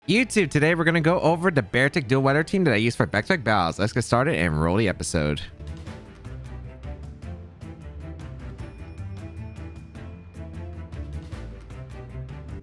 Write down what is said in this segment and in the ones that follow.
YouTube, today we're going to go over the Beartic dual weather team that I use for back-to-back battles. Let's get started and roll the episode.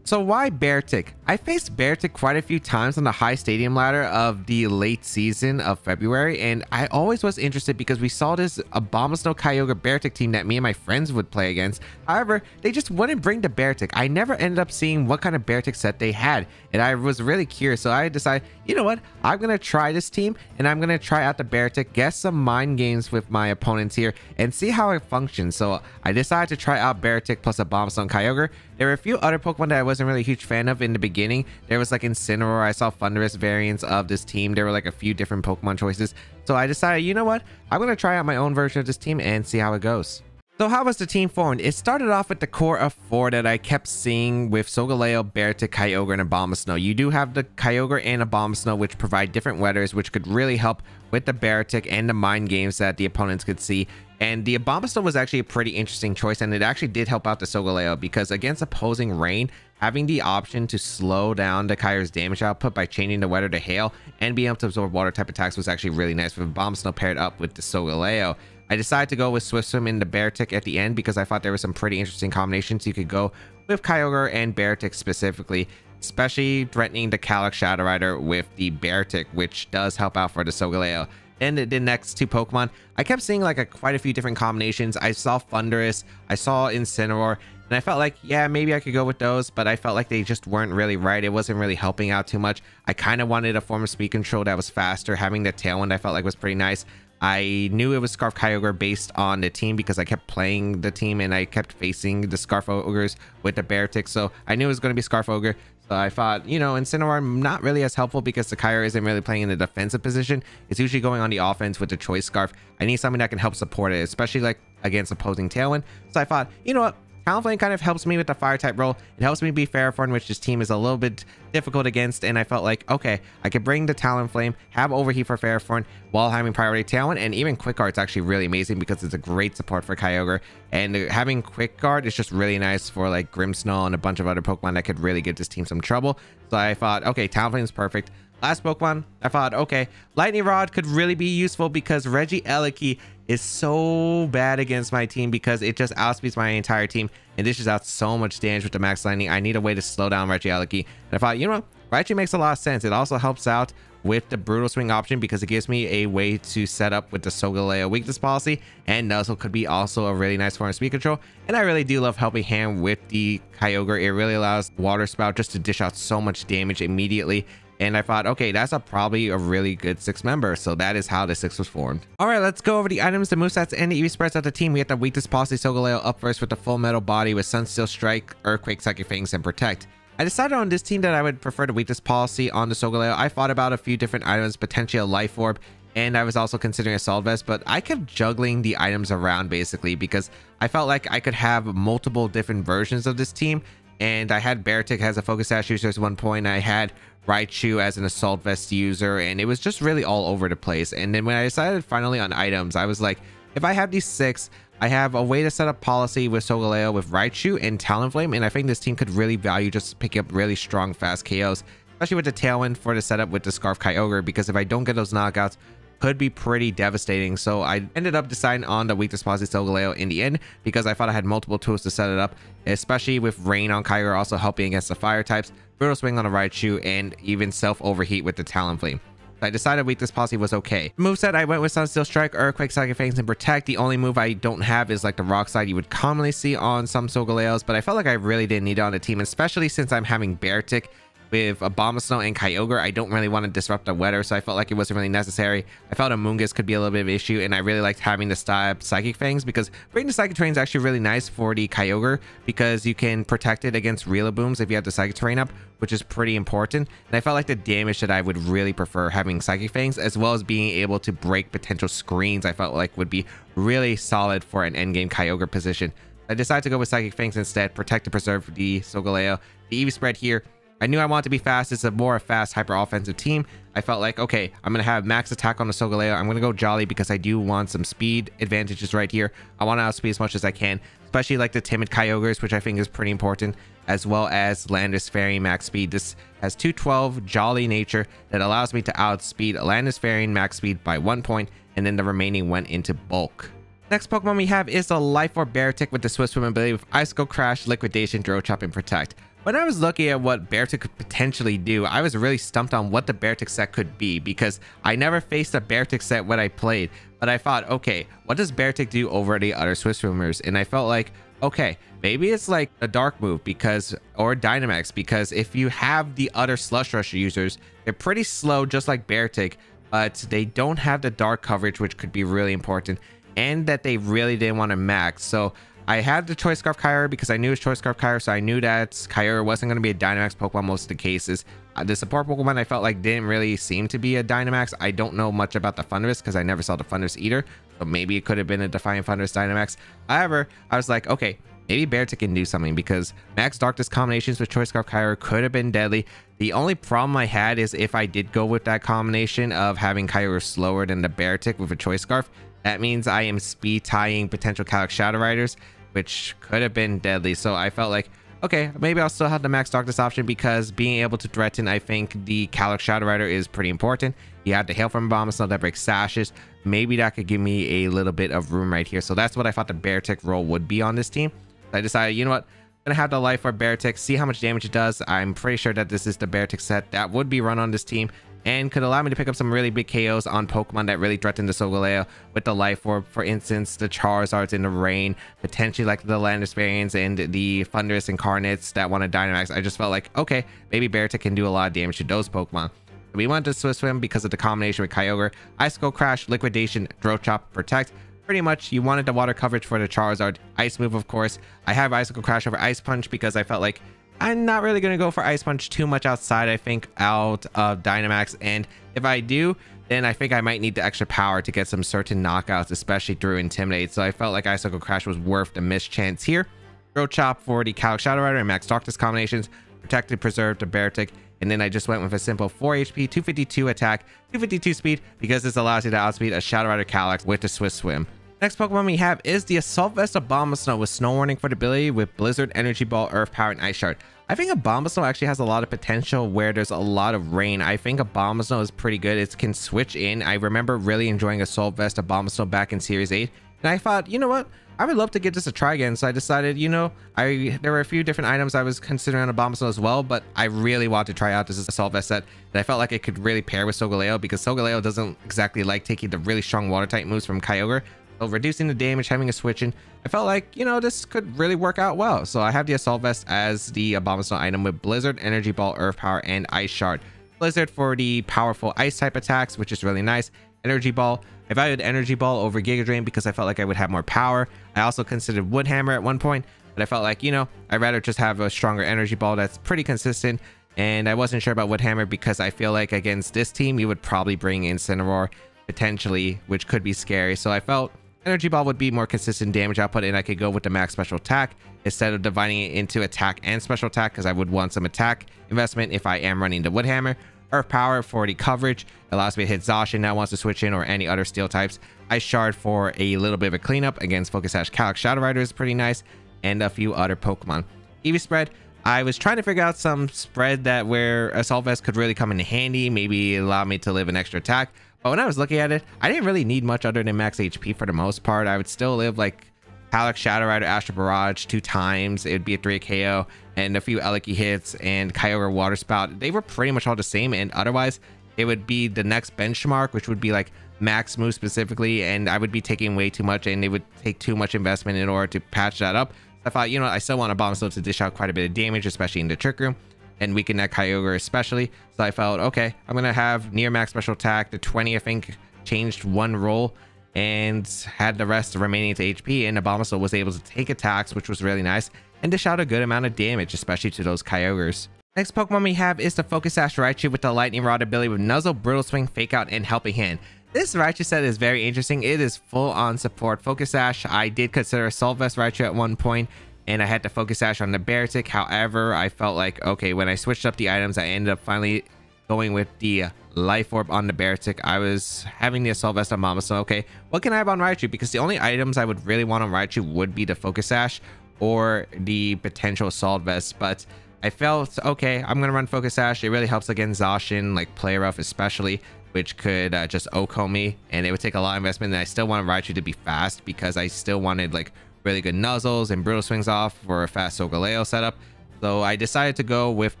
So why Beartic? I faced Beartic quite a few times on the high stadium ladder of the late season of February, and I always was interested because we saw this Abomasnow Kyogre Beartic team that me and my friends would play against. However, they just wouldn't bring the Beartic. I never ended up seeing what kind of Beartic set they had, and I was really curious, so I decided, you know what, I'm going to try this team, and I'm going to try out the Beartic, get some mind games with my opponents here, and see how it functions. So I decided to try out Beartic plus Abomasnow Kyogre. There were a few other Pokemon that I wasn't really a huge fan of in the beginning. There was like Incineroar. I saw Thunderous variants of this team. There were like a few different Pokemon choices. So I decided, you know what? I'm going to try out my own version of this team and see how it goes. So how was the team formed? It started off with the core of 4 that I kept seeing with Solgaleo, Beartic, Kyogre, and Abomasnow. You do have the Kyogre and Abomasnow, which provide different weathers, which could really help with the Beartic and the mind games that the opponents could see. And the Abomasnow was actually a pretty interesting choice, and it actually did help out the Solgaleo because against opposing rain, having the option to slow down the Kyogre's damage output by changing the weather to hail and being able to absorb water type attacks was actually really nice with Abomasnow paired up with the Solgaleo. I decided to go with Swift Swim in the Beartic at the end because I thought there were some pretty interesting combinations you could go with Kyogre and Beartic specifically, especially threatening the Calyx Shadow Rider with the Beartic, which does help out for the Solgaleo. Then the next 2 Pokemon, I kept seeing like quite a few different combinations. I saw Thunderous, I saw Incineroar, and I felt like, yeah, maybe I could go with those, but I felt like they just weren't really right. It wasn't really helping out too much. I kind of wanted a form of speed control that was faster. Having the Tailwind I felt like was pretty nice. I knew it was Scarf Kyogre based on the team because I kept playing the team and I kept facing the Scarf Ogres with the Beartic, so I knew it was going to be Scarf Ogre. So I thought, you know, Incineroar not really as helpful because the Kyogre isn't really playing in the defensive position. It's usually going on the offense with the Choice Scarf. I need something that can help support it, especially like against opposing Tailwind. So I thought, you know what? Talonflame kind of helps me with the fire type role. It helps me be Ferrothorn, which this team is a little bit difficult against, and I felt like, okay, I could bring the Talonflame, have Overheat for Ferrothorn while having priority Tailwind, and even Quick Guard is actually really amazing because it's a great support for Kyogre, and having Quick Guard is just really nice for like Grimmsnarl and a bunch of other Pokemon that could really give this team some trouble. So I thought, okay, Talonflame is perfect. Last Pokemon, I thought, okay, Lightning Rod could really be useful because Regieleki is so bad against my team because it just outspeeds my entire team and dishes out so much damage with the Max Lightning. I need a way to slow down Regieleki. And I thought, you know what? Raichu makes a lot of sense. It also helps out with the Brutal Swing option because it gives me a way to set up with the Solgaleo weakness policy, and Nuzzle could be also a really nice form of speed control. And I really do love helping hand with the Kyogre. It really allows Water Spout just to dish out so much damage immediately. And I thought, okay, that's probably a really good 6 member. So that is how the 6 was formed. All right, let's go over the items, the movesets, and the EV spreads of the team. We have the weakness policy Solgaleo up first with the full metal body with Sunsteel Strike, Earthquake, Psychic Fangs, and Protect. I decided on this team that I would prefer the weakness policy on the Solgaleo. I thought about a few different items, potentially a Life Orb, and I was also considering a Assault Vest, but I kept juggling the items around basically because I felt like I could have multiple different versions of this team. And I had Beartic as a Focus Sash user at one point. I had Raichu as an Assault Vest user, and it was just really all over the place. And then when I decided finally on items, I was like, if I have these 6, I have a way to set up policy with Solgaleo, with Raichu and Talonflame, and I think this team could really value just picking up really strong, fast KOs, especially with the Tailwind for the setup with the Scarf Kyogre, because if I don't get those knockouts, could be pretty devastating. So I ended up deciding on the weakness policy Solgaleo in the end because I thought I had multiple tools to set it up, especially with Rain on Kyogre also helping against the fire types, Brutal Swing on the Raichu, and even self overheat with the Talonflame. I decided weakness policy was okay. Moveset, I went with Sunsteel Strike, Earthquake, Psychic Fangs, and Protect. The only move I don't have is like the Rock Slide you would commonly see on some Solgaleos, but I felt like I really didn't need it on the team, especially since I'm having Beartic with Abomasnow and Kyogre. I don't really want to disrupt the weather, so I felt like it wasn't really necessary. I felt a Moongus could be a little bit of an issue, and I really liked having the stab Psychic Fangs because bringing the Psychic Terrain is actually really nice for the Kyogre because you can protect it against Relabooms if you have the Psychic Terrain up, which is pretty important. And I felt like the damage that I would really prefer having Psychic Fangs, as well as being able to break potential screens, I felt like would be really solid for an endgame Kyogre position. I decided to go with Psychic Fangs instead, protect and preserve the Solgaleo. The EV spread here, I knew I wanted to be fast. It's a more fast hyper offensive team. I felt like, okay, I'm going to have max attack on the Solgaleo. I'm going to go Jolly because I do want some speed advantages right here. I want to outspeed as much as I can, especially like the timid Kyogres, which I think is pretty important, as well as Landis Fairy max speed. This has 212 Jolly nature that allows me to outspeed Landis Fairy max speed by 1 point, and then the remaining went into bulk. Next Pokemon we have is the Life Orb Beartic with the Swift Swim ability with Icicle Crash, Liquidation, Drill Chop, and Protect. When I was looking at what Beartic could potentially do, I was really stumped on what the Beartic set could be because I never faced a Beartic set when I played. But I thought, okay, what does Beartic do over the other Swift Swimmers? And I felt like, okay, maybe it's like a Dark move because, or Dynamax, because if you have the other Slush Rush users, they're pretty slow just like Beartic, but they don't have the Dark coverage, which could be really important, and that they really didn't want to max. So I had the Choice Scarf Kyogre because I knew it was Choice Scarf Kyogre, so I knew that Kyogre wasn't going to be a Dynamax Pokemon most of the cases. The support Pokemon I felt like didn't really seem to be a Dynamax. I don't know much about the Thundurus because I never saw the Thundurus either, so maybe it could have been a Defiant Thundurus Dynamax. However, I was like, okay, maybe Beartic can do something because Max Darkness combinations with Choice Scarf Kyogre could have been deadly. The only problem I had is if I did go with that combination of having Kyogre slower than the Beartic with a Choice Scarf, that means I am speed tying potential Calyx Shadow Riders, which could have been deadly. So I felt like, okay, maybe I'll still have the Max Darkness option because being able to threaten, I think the Calyx Shadow Rider is pretty important. You have the Hail from Abomasnow that breaks sashes. Maybe that could give me a little bit of room right here. So that's what I thought the Beartic role would be on this team. So I decided, you know what? I'm gonna have the Life Orb Beartic, see how much damage it does. I'm pretty sure that this is the Beartic set that would be run on this team and could allow me to pick up some really big KOs on Pokemon that really threaten the Solgaleo with the Life Orb. For instance, the Charizards in the Rain, potentially like the Landis variants and the Thundurus Incarnates that want to Dynamax. I just felt like, okay, maybe Beartic can do a lot of damage to those Pokemon. So we went to Swift Swim because of the combination with Kyogre, Icicle Crash, Liquidation, Drill Chop, Protect. Pretty much you wanted the water coverage for the Charizard. Ice move, of course. I have Icicle Crash over Ice Punch because I felt like I'm not really going to go for Ice Punch too much outside, I think, out of Dynamax. And if I do, then I think I might need the extra power to get some certain knockouts, especially through Intimidate. So I felt like Icicle Crash was worth the missed chance here. Drill Chop for the Calyx Shadow Rider and Max Darkness combinations. Protected, Preserved to Beartic. And then I just went with a simple 4 HP, 252 attack, 252 speed, because this allows you to outspeed a Shadow Rider Calyx with the Swift Swim. Next Pokemon we have is the Assault Vest Abomasnow with Snow Warning for the ability with Blizzard, Energy Ball, Earth Power, and Ice Shard. I think Abomasnow actually has a lot of potential where there's a lot of rain. I think Abomasnow is pretty good. It can switch in. I remember really enjoying Assault Vest Abomasnow back in Series 8. And I thought, you know what? I would love to give this a try again. So I decided, you know, there were a few different items I was considering on Abomasnow as well, but I really wanted to try out this Assault Vest set. And I felt like it could really pair with Solgaleo because Solgaleo doesn't exactly like taking the really strong water type moves from Kyogre. So reducing the damage, having a switch in, I felt like, you know, this could really work out well. So I have the Assault Vest as the Abomasnow item with Blizzard, Energy Ball, Earth Power, and Ice Shard. Blizzard for the powerful ice type attacks, which is really nice. Energy Ball, I valued Energy Ball over Giga Drain because I felt like I would have more power. I also considered Wood Hammer at one point, but I felt like, you know, I'd rather just have a stronger Energy Ball that's pretty consistent. And I wasn't sure about Wood Hammer because I feel like against this team, you would probably bring Incineroar potentially, which could be scary. So I felt Energy Ball would be more consistent damage output, and I could go with the max special attack instead of dividing it into attack and special attack because I would want some attack investment if I am running the Wood Hammer. Earth Power for the coverage allows me to hit Zacian now wants to switch in, or any other steel types. Ice Shard for a little bit of a cleanup against Focus Sash, Calyx Shadow Rider is pretty nice, and a few other Pokemon. EV spread, I was trying to figure out some spread that where Assault Vest could really come in handy, maybe allow me to live an extra attack. But when I was looking at it, I didn't really need much other than max HP for the most part. I would still live like Calyx Shadow Rider, Astral Barrage 2 times. It would be a 3 KO and a few Eliki hits and Kyogre Water Spout. They were pretty much all the same, and otherwise it would be the next benchmark, which would be like max move specifically, and I would be taking way too much and it would take too much investment in order to patch that up. So I thought, you know, I still want a Abomasnow to dish out quite a bit of damage, especially in the Trick Room, and weaken that Kyogre especially. So I felt, okay, I'm gonna have near max special attack. The 20 I think changed one roll and had the rest remaining to HP, and Abomasnow was able to take attacks, which was really nice, and dish out a good amount of damage, especially to those Kyogres. Next Pokemon we have is the Focus Ash Raichu with the Lightning Rod ability with Nuzzle, Brittle Swing, Fake Out, and Helping Hand. This Raichu set is very interesting. It is full on support. Focus Ash, I did consider Assault Vest Raichu at one point, and I had to focus sash on the Beartic. However, I felt like, okay, when I switched up the items, I ended up finally going with the Life Orb on the Beartic. I was having the Assault Vest on Mama, so okay, what can I have on Raichu? Because the only items I would really want on Raichu would be the Focus Sash or the potential Assault Vest, but I felt, okay, I'm gonna run Focus Sash. It really helps against Zacian, like Play Rough especially, which could just OHKO me, and it would take a lot of investment, and I still wanted Raichu to be fast because I still wanted like really good Nuzzles and Brutal Swings off for a fast Solgaleo setup. So I decided to go with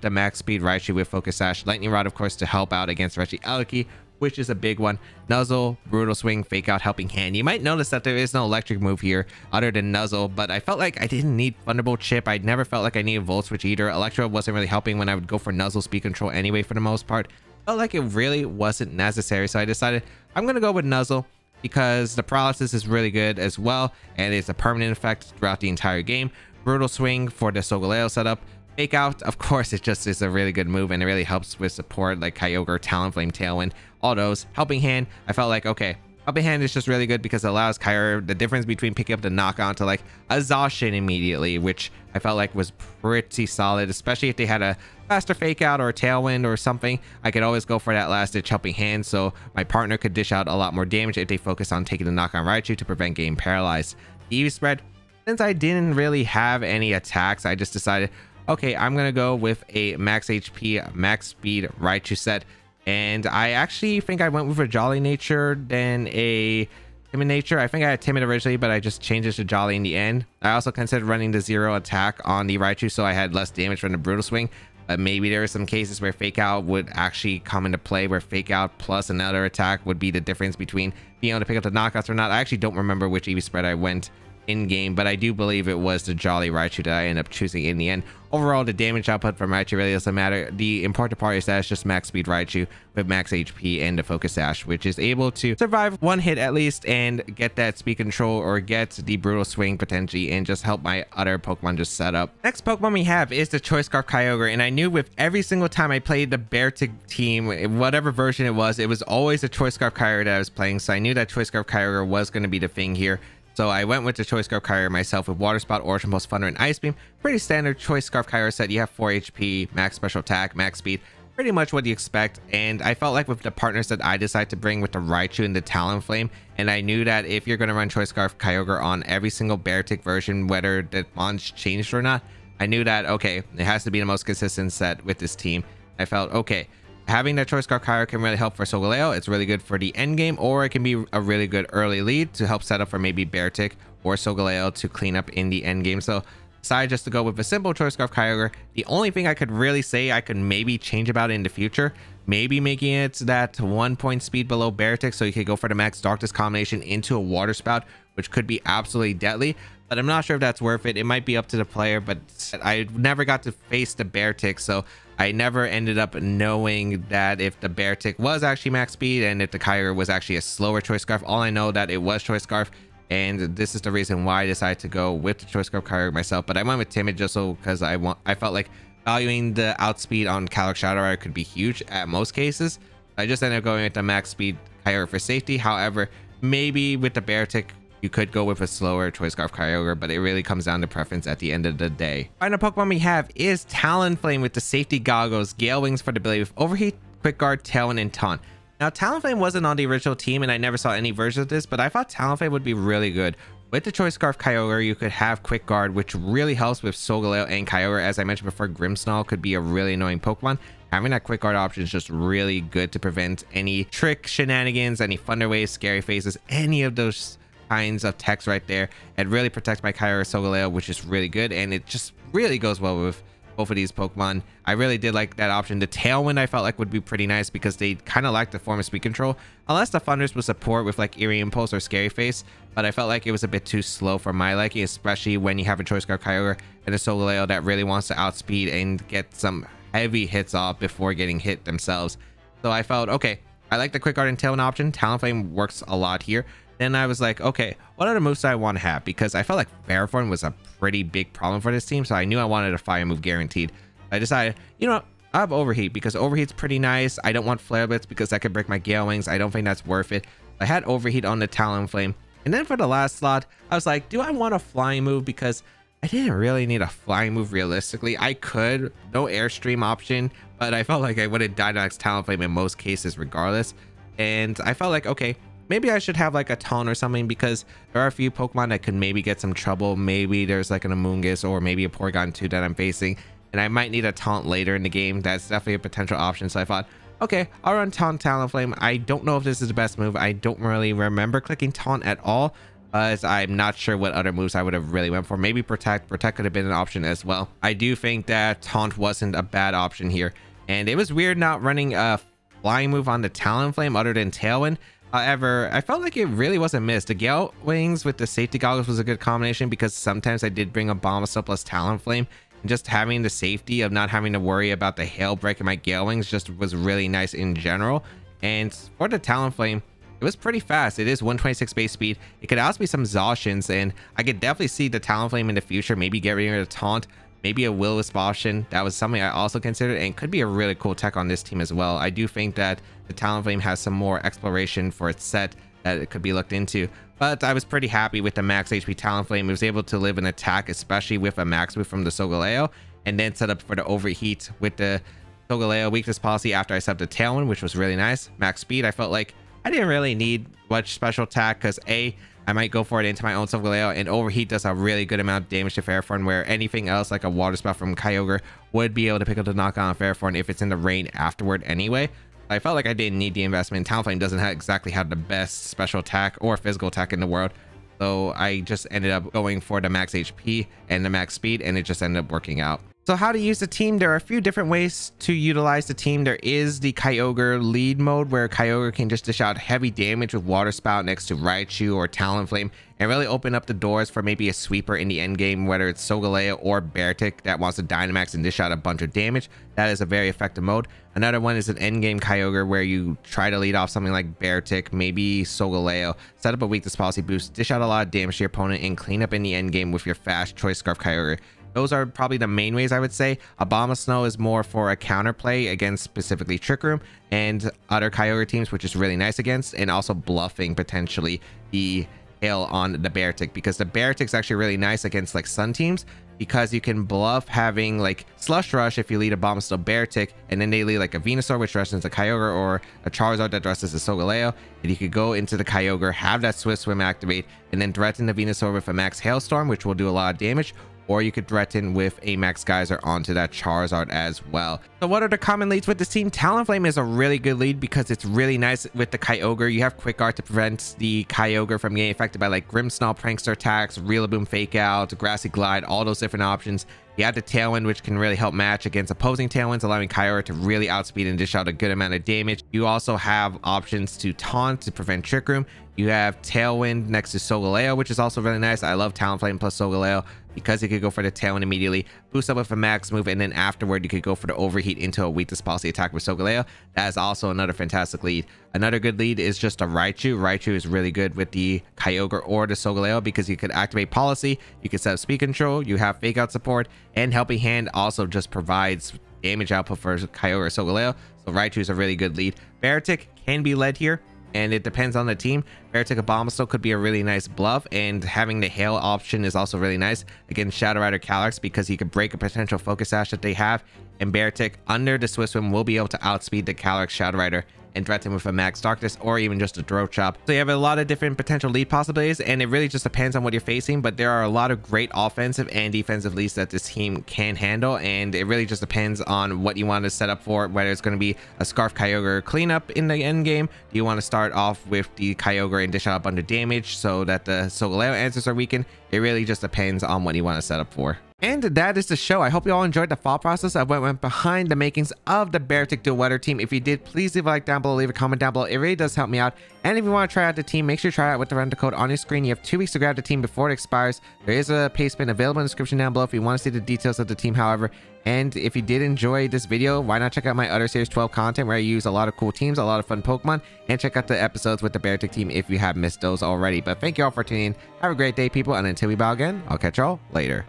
the max speed Raichu with Focus Sash, Lightning Rod of course to help out against Regieleki, which is a big one. Nuzzle, Brutal Swing, Fake Out, Helping Hand. You might notice that there is no electric move here other than Nuzzle, but I felt like I didn't need Thunderbolt Chip. I never felt like I needed Volt Switch either. Electro wasn't really helping when I would go for Nuzzle speed control anyway for the most part. Felt like it really wasn't necessary, so I decided I'm gonna go with Nuzzle because the paralysis is really good as well, and it's a permanent effect throughout the entire game. Brutal Swing for the Solgaleo setup. Fake Out, of course, it just is a really good move, and it really helps with support like Kyogre, Talonflame, Tailwind, all those. Helping Hand, I felt like, okay, Helping Hand is just really good because it allows Kyogre the difference between picking up the knockout to like a Zacian immediately, which I felt like was pretty solid, especially if they had a faster Fake Out or a Tailwind or something. I could always go for that last ditch Helping Hand, so my partner could dish out a lot more damage if they focus on taking the knock on Raichu to prevent getting paralyzed. The EV spread, since I didn't really have any attacks, I just decided, okay, I'm gonna go with a max HP, max speed Raichu set, and I actually think I went with a Jolly Nature than a Timid Nature. I think I had Timid originally, but I just changed it to Jolly in the end. I also considered running the 0 attack on the Raichu, so I had less damage from the Brutal Swing, but maybe there are some cases where Fake Out would actually come into play, where Fake Out plus another attack would be the difference between being able to pick up the knockouts or not. I actually don't remember which EV spread I went in game, but I do believe it was the Jolly Raichu that I ended up choosing in the end. Overall, the damage output from Raichu really doesn't matter. The important part is that it's just max speed Raichu with max HP and the Focus Sash, which is able to survive one hit at least and get that speed control or get the Brutal Swing potentially and just help my other Pokemon just set up. Next Pokemon we have is the Choice Scarf Kyogre, and I knew with every single time I played the Beartic team, whatever version it was always a Choice Scarf Kyogre that I was playing, so I knew that Choice Scarf Kyogre was going to be the thing here. So I went with the Choice Scarf Kyogre myself with Water Spout, Origin Pulse, Thunder, and Ice Beam. Pretty standard Choice Scarf Kyogre set. You have 4 HP, max special attack, max speed, pretty much what you expect. And I felt like with the partners that I decided to bring with the Raichu and the Talonflame, and I knew that if you're going to run Choice Scarf Kyogre on every single Beartic version, whether the mon's changed or not, I knew that, okay, it has to be the most consistent set with this team. I felt, okay, having that Choice Scarf Kyogre can really help for Solgaleo. It's really good for the end game, or it can be a really good early lead to help set up for maybe Beartic or Solgaleo to clean up in the end game. So decided just to go with a simple Choice Scarf Kyogre. The only thing I could really say I could maybe change about it in the future, maybe making it that 1 point speed below Beartic, so you could go for the max Darkness combination into a Water Spout, which could be absolutely deadly. But I'm not sure if that's worth it. It might be up to the player, but I never got to face the Beartic, so I never ended up knowing that if the Beartic was actually max speed and if the Kyogre was actually a slower Choice Scarf. All I know that it was Choice Scarf, and this is the reason why I decided to go with the Choice Scarf Kyogre myself. But I went with Timid just so because I felt like valuing the outspeed on Calyx Shadow Rider could be huge at most cases. I just ended up going with the max speed Kyogre for safety. However, maybe with the Beartic, you could go with a slower Choice Scarf Kyogre, but it really comes down to preference at the end of the day. Final Pokemon we have is Talonflame with the safety goggles, Gale Wings for the ability with Overheat, Quick Guard, Tailwind, and Taunt. Now, Talonflame wasn't on the original team, and I never saw any version of this, but I thought Talonflame would be really good. With the Choice Scarf Kyogre, you could have Quick Guard, which really helps with Solgaleo and Kyogre. As I mentioned before, Grimmsnarl could be a really annoying Pokemon. Having that Quick Guard option is just really good to prevent any trick shenanigans, any Thunder Waves, Scary Faces, any of those kinds of text right there. It really protects my Kyogre Solgaleo, which is really good, and it just really goes well with both of these Pokemon. I really did like that option. The Tailwind I felt like would be pretty nice because they kind of lack the form of speed control, unless the Thunders would support with like Eerie Impulse or Scary Face, but I felt like it was a bit too slow for my liking, especially when you have a Choice Scarf Kyogre and a Solgaleo that really wants to outspeed and get some heavy hits off before getting hit themselves. So I felt, okay, I like the Quick Guard and Tailwind option. Talonflame works a lot here. Then I was like, okay, what other moves do I want to have? Because I felt like Ferrothorn was a pretty big problem for this team, so I knew I wanted a fire move guaranteed. I decided, you know, I have Overheat because Overheat's pretty nice. I don't want Flare Blitz because that could break my Gale Wings. I don't think that's worth it. I had Overheat on the Talonflame. And then for the last slot, I was like, do I want a flying move? Because I didn't really need a flying move realistically. I could, no airstream option, but I felt like I would have Dynamax Talonflame in most cases regardless. And I felt like, okay, maybe I should have like a taunt or something, because there are a few Pokemon that could maybe get some trouble. Maybe there's like an Amoonguss or maybe a Porygon 2 that I'm facing, and I might need a taunt later in the game. That's definitely a potential option. So I thought, okay, I'll run Taunt Talonflame. I don't know if this is the best move. I don't really remember clicking Taunt at all. I'm not sure what other moves I would have really went for. Maybe Protect. Protect could have been an option as well. I do think that Taunt wasn't a bad option here. And it was weird not running a flying move on the Talonflame other than Tailwind. However, I felt like it really wasn't missed. The Gale Wings with the safety goggles was a good combination, because sometimes I did bring a Bombastil plus Talonflame. And just having the safety of not having to worry about the hail breaking my Gale Wings just was really nice in general. And for the Talonflame, it was pretty fast. It is 126 base speed. It could outspeed some exhaustions, and I could definitely see the Talonflame in the future. Maybe get rid of the Taunt, maybe a Will-Wisp option. That was something I also considered, and could be a really cool tech on this team as well. I do think that the Talonflame has some more exploration for its set that it could be looked into. But I was pretty happy with the max HP Talonflame. It was able to live an attack, especially with a max move from the Solgaleo, and then set up for the overheat with the Solgaleo weakness policy after I set up the Tailwind, which was really nice. Max speed, I felt like I didn't really need much special attack, because I might go for it into my own Solgaleo, and overheat does a really good amount of damage to Fairforn, where anything else like a water spout from Kyogre would be able to pick up the knockdown on Fairforn if it's in the rain afterward anyway. I felt like I didn't need the investment. Talonflame doesn't exactly have the best special attack or physical attack in the world, so I just ended up going for the max HP and the max speed, and it just ended up working out. So how to use the team? There are a few different ways to utilize the team. There is the Kyogre lead mode, where Kyogre can just dish out heavy damage with Water Spout next to Raichu or Talonflame, and really open up the doors for maybe a sweeper in the end game, whether it's Solgaleo or Beartic that wants to Dynamax and dish out a bunch of damage. That is a very effective mode. Another one is an end game Kyogre, where you try to lead off something like Beartic, maybe Solgaleo, set up a weakness policy boost, dish out a lot of damage to your opponent, and clean up in the end game with your fast Choice Scarf Kyogre. Those are probably the main ways I would say. Abomasnow is more for a counterplay against specifically Trick Room and other Kyogre teams, which is really nice against, and also bluffing potentially the hail on the Beartic, because the Beartic's actually really nice against like Sun teams, because you can bluff having like Slush Rush if you lead a Abomasnow Beartic, and then they lead like a Venusaur which rushes into Kyogre, or a Charizard that rushes to Solgaleo, and you could go into the Kyogre, have that Swift Swim activate, and then threaten the Venusaur with a max Hailstorm, which will do a lot of damage. Or you could threaten with a max Geyser onto that Charizard as well. So what are the common leads with this team? Talonflame is a really good lead, because it's really nice with the Kyogre. You have Quick Guard to prevent the Kyogre from getting affected by like Grimmsnarl prankster attacks, Rillaboom fake out, Grassy Glide, all those different options. You have the Tailwind, which can really help match against opposing Tailwinds, allowing Kyogre to really outspeed and dish out a good amount of damage. You also have options to taunt to prevent Trick Room. You have Tailwind next to Solgaleo, which is also really nice. I love Talonflame plus Solgaleo, because you could go for the Tailwind immediately, boost up with a max move, and then afterward you could go for the overheat into a weakness policy attack with Solgaleo. That is also another fantastic lead. Another good lead is just a Raichu. Raichu is really good with the Kyogre or the Solgaleo, because you could activate policy, you can set up speed control, you have fake out support, and Helping Hand also just provides damage output for Kyogre or Solgaleo. So Raichu is a really good lead. Beartic can be led here, and it depends on the team. Beartic Abomasnow could be a really nice bluff, and having the hail option is also really nice against Shadow Rider Calyrex, because he could break a potential Focus Sash that they have, and Beartic under the Swift Swim will be able to outspeed the Calyrex Shadow Rider and threaten with a max Darkness or even just a Throat Chop. So you have a lot of different potential lead possibilities, and it really just depends on what you're facing, but there are a lot of great offensive and defensive leads that this team can handle, and it really just depends on what you want to set up for, whether it's going to be a Scarf Kyogre cleanup in the end game. Do you want to start off with the Kyogre and dish out a bunch of damage so that the Solgaleo answers are weakened? It really just depends on what you want to set up for. And that is the show. I hope you all enjoyed the thought process of what went behind the makings of the Beartic Dual Weather team. If you did, please leave a like down below, leave a comment down below. It really does help me out. And if you want to try out the team, make sure you try out with the rental code on your screen. You have 2 weeks to grab the team before it expires. There is a pay spin available in the description down below if you want to see the details of the team, however. And if you did enjoy this video, why not check out my other Series 12 content where I use a lot of cool teams, a lot of fun Pokemon, and check out the episodes with the Beartic team if you have missed those already. But thank you all for tuning in. Have a great day, people, and until we bow again, I'll catch y'all later.